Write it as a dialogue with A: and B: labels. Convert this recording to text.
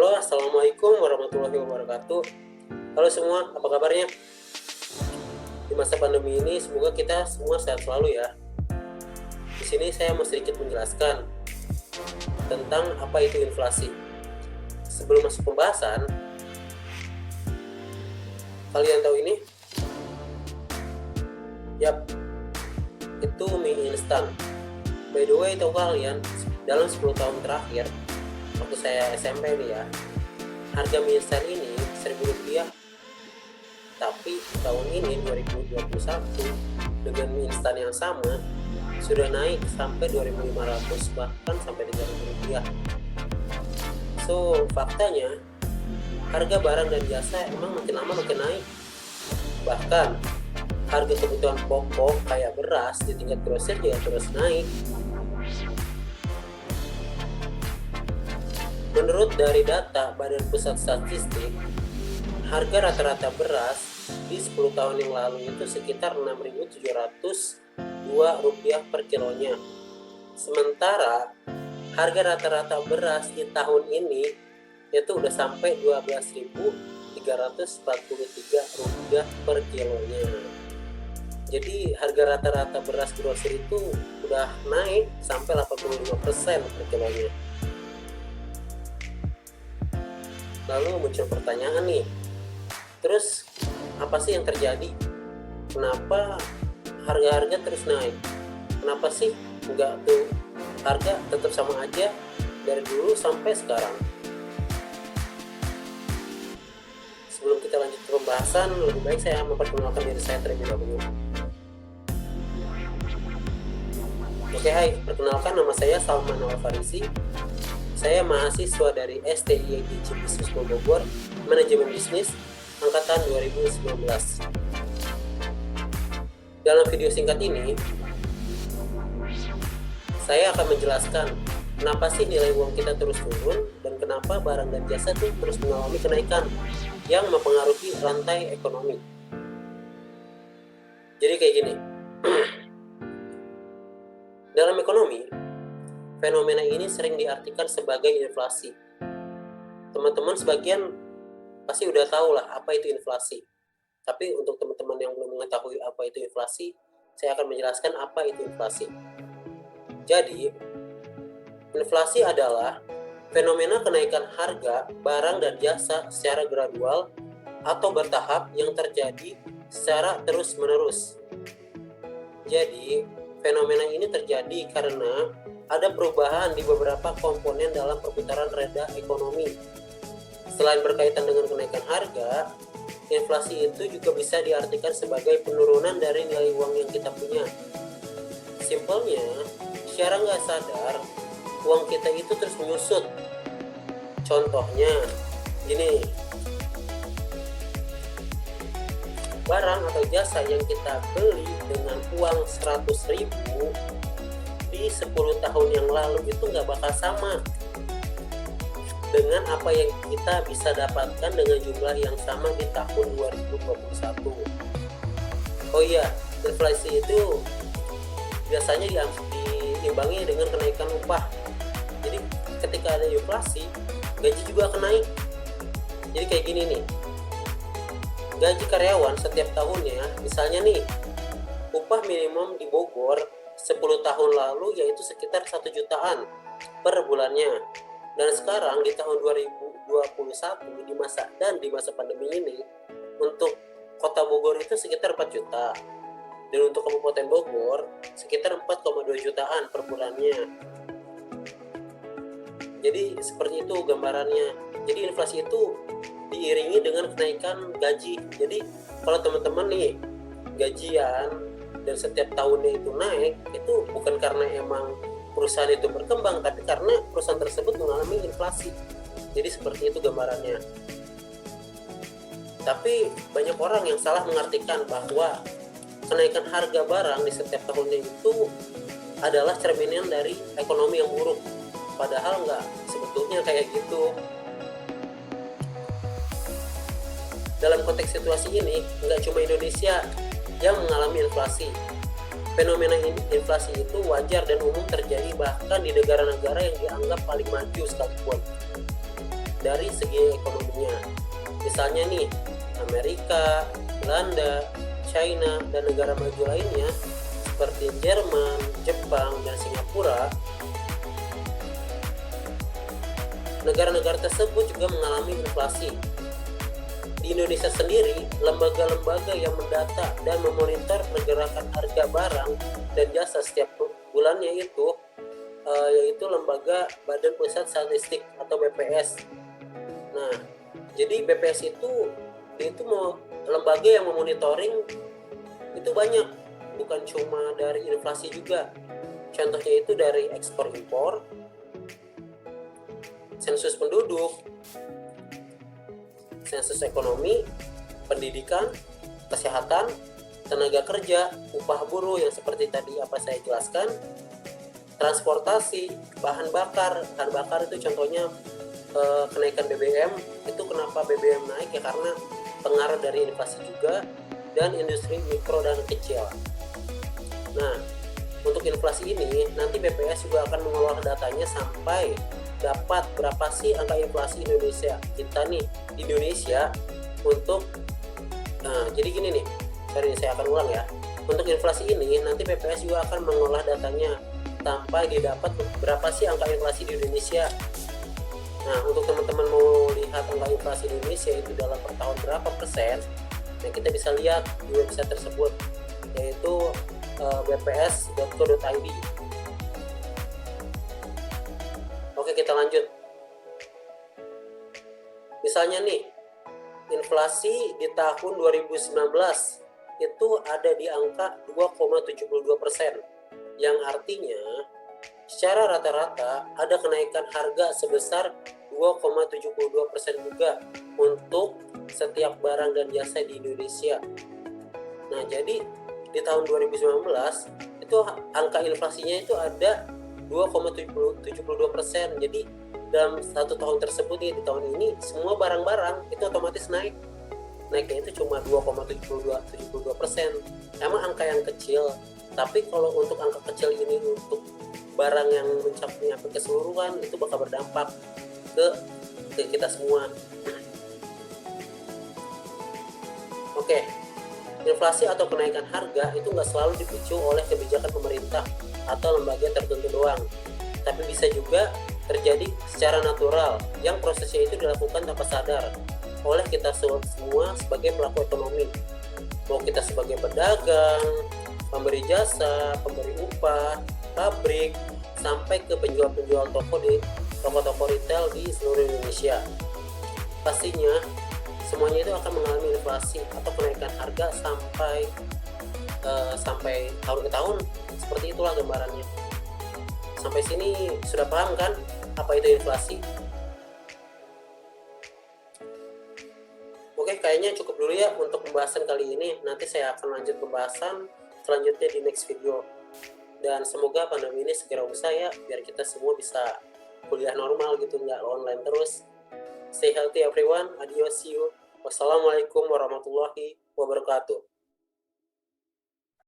A: Halo, assalamualaikum warahmatullahi wabarakatuh. Halo semua, apa kabarnya? Di masa pandemi ini, semoga kita semua sehat selalu ya. Di sini saya mau sedikit menjelaskan tentang apa itu inflasi. Sebelum masuk pembahasan, kalian tahu ini? Yap, itu mie instan. By the way, tahu kalian, dalam 10 tahun terakhir, waktu saya SMP nih ya, harga mie instan ini Rp1.000. Tapi tahun ini 2021 dengan mie instan yang sama sudah naik sampai 2.500 bahkan sampai Rp3.000. So faktanya harga barang dan jasa emang makin lama makin naik. Bahkan harga kebutuhan pokok kayak beras di tingkat grosir juga terus naik. Menurut dari data Badan Pusat Statistik, harga rata-rata beras di 10 tahun yang lalu itu sekitar Rp6.702 per kilonya. Sementara harga rata-rata beras di tahun ini itu udah sampai Rp12.343 per kilonya. Jadi harga rata-rata beras grosir itu udah naik sampai 85% per kilonya. Lalu muncul pertanyaan nih, terus apa sih yang terjadi? Kenapa harga-harga terus naik? Kenapa sih enggak tuh harga tetap sama aja dari dulu sampai sekarang? Sebelum kita lanjut ke pembahasan, lebih baik saya memperkenalkan diri saya terlebih dahulu. Oke, hai, perkenalkan nama saya Salman Al-Farisi. Saya mahasiswa dari STIIG Business School Bogor, Manajemen Bisnis, Angkatan 2019. Dalam video singkat ini, saya akan menjelaskan kenapa sih nilai uang kita terus turun dan kenapa barang dan jasa itu terus mengalami kenaikan yang mempengaruhi rantai ekonomi. Jadi kayak gini, dalam ekonomi, fenomena ini sering diartikan sebagai inflasi. Teman-teman sebagian pasti udah tahu lah apa itu inflasi. Tapi untuk teman-teman yang belum mengetahui apa itu inflasi, saya akan menjelaskan apa itu inflasi. Jadi, inflasi adalah fenomena kenaikan harga barang dan jasa secara gradual atau bertahap yang terjadi secara terus-menerus. Jadi, fenomena ini terjadi karena ada perubahan di beberapa komponen dalam perputaran roda ekonomi. Selain berkaitan dengan kenaikan harga, inflasi itu juga bisa diartikan sebagai penurunan dari nilai uang yang kita punya. Simpelnya, secara nggak sadar, uang kita itu terus menyusut. Contohnya, gini, barang atau jasa yang kita beli dengan uang 100.000 di 10 tahun yang lalu itu nggak bakal sama dengan apa yang kita bisa dapatkan dengan jumlah yang sama di tahun 2021. Oh iya, inflasi itu biasanya diimbangi dengan kenaikan upah. Jadi ketika ada inflasi, gaji juga akan naik. Jadi kayak gini nih, gaji karyawan setiap tahunnya, misalnya nih, upah minimum di Bogor 10 tahun lalu yaitu sekitar 1 jutaan per bulannya. Dan sekarang di tahun 2021 di masa pandemi ini, untuk kota Bogor itu sekitar 4 juta. Dan untuk Kabupaten Bogor sekitar 4,2 jutaan per bulannya. Jadi seperti itu gambarannya. Jadi inflasi itu diiringi dengan kenaikan gaji. Jadi kalau teman-teman nih gajian dan setiap tahunnya itu naik, itu bukan karena emang perusahaan itu berkembang, tapi karena perusahaan tersebut mengalami inflasi. Jadi seperti itu gambarannya. Tapi banyak orang yang salah mengartikan bahwa kenaikan harga barang di setiap tahunnya itu adalah cerminan dari ekonomi yang buruk. Padahal nggak, sebetulnya kayak gitu. Dalam konteks situasi ini, nggak cuma Indonesia yang mengalami inflasi. Fenomena inflasi itu wajar dan umum terjadi bahkan di negara-negara yang dianggap paling maju sekalipun. dari segi ekonominya. Misalnya nih, Amerika, Belanda, China, dan negara maju lainnya seperti Jerman, Jepang, dan Singapura. Negara-negara tersebut juga mengalami inflasi. Di Indonesia sendiri, lembaga-lembaga yang mendata dan memonitor pergerakan harga barang dan jasa setiap bulannya yaitu lembaga Badan Pusat Statistik atau BPS. Nah, jadi BPS itu lembaga yang memonitoring itu banyak, bukan cuma dari inflasi juga. Contohnya itu dari ekspor impor, sensus penduduk, sensus ekonomi, pendidikan, kesehatan, tenaga kerja, upah buruh yang seperti tadi apa saya jelaskan, transportasi, bahan bakar itu contohnya kenaikan BBM. Itu kenapa BBM naik ya, karena pengaruh dari inflasi juga, dan industri mikro dan kecil. Nah, untuk inflasi ini nanti BPS juga akan mengolah datanya sampai dapat berapa sih angka inflasi Indonesia kita nih di Indonesia untuk jadi gini nih, saya akan ulang ya. Untuk inflasi ini nanti BPS juga akan mengolah datanya sampai didapat berapa sih angka inflasi di Indonesia. Nah, untuk teman-teman mau lihat angka inflasi di Indonesia itu dalam per tahun berapa persen, nah kita bisa lihat di website tersebut, yaitu bps.co.id. Oke, kita lanjut. Misalnya nih, inflasi di tahun 2019 itu ada di angka 2,72%, yang artinya secara rata-rata ada kenaikan harga sebesar 2,72% juga untuk setiap barang dan jasa di Indonesia. Nah, jadi di tahun 2019 itu angka inflasinya itu ada 2,72%. Jadi dalam satu tahun tersebut di tahun ini semua barang-barang itu otomatis naiknya itu cuma 2,72%. Emang angka yang kecil, tapi kalau untuk angka kecil ini untuk barang yang mencapai keseluruhan itu bakal berdampak ke kita semua. Oke, inflasi atau kenaikan harga itu nggak selalu dipicu oleh kebijakan pemerintah atau lembaga tertentu doang, tapi bisa juga terjadi secara natural yang prosesnya itu dilakukan tanpa sadar oleh kita semua sebagai pelaku ekonomi. Mau kita sebagai pedagang, pemberi jasa, pemberi upah, pabrik, sampai ke penjual-penjual toko-toko retail di seluruh Indonesia. Pastinya semuanya itu akan mengalami inflasi atau kenaikan harga sampai tahun ke tahun. Seperti itulah gambarannya. Sampai sini sudah paham kan apa itu inflasi? Oke, kayaknya cukup dulu ya untuk pembahasan kali ini. Nanti saya akan lanjut pembahasan selanjutnya di next video. Dan semoga pandemi ini segera usai ya, biar kita semua bisa kuliah normal gitu, nggak online terus. Stay healthy everyone. Adios, see you. Wassalamualaikum warahmatullahi wabarakatuh.